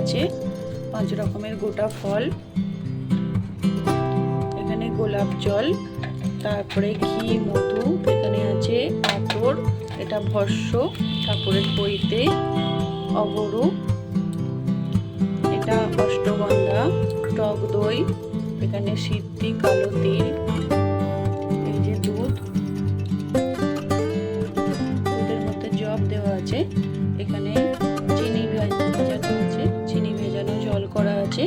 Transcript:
আছে, 5 রকমের গোটা ফল, এখানে গোলাপ জল, তারপরে ঘি, মধু, এখানে আছে আতর, এটা ভস্য ঠাকুরের বইতে, অগরু, এটা অষ্টগন্ধা, টক দই, এখানে সিদ্ধি, কালো তিল, এই যে দুধ, দুধের মধ্যে জব দেওয়া আছে, এখানে চিনি ভেজানো আছে, চিনি ভেজানো জল করা আছে,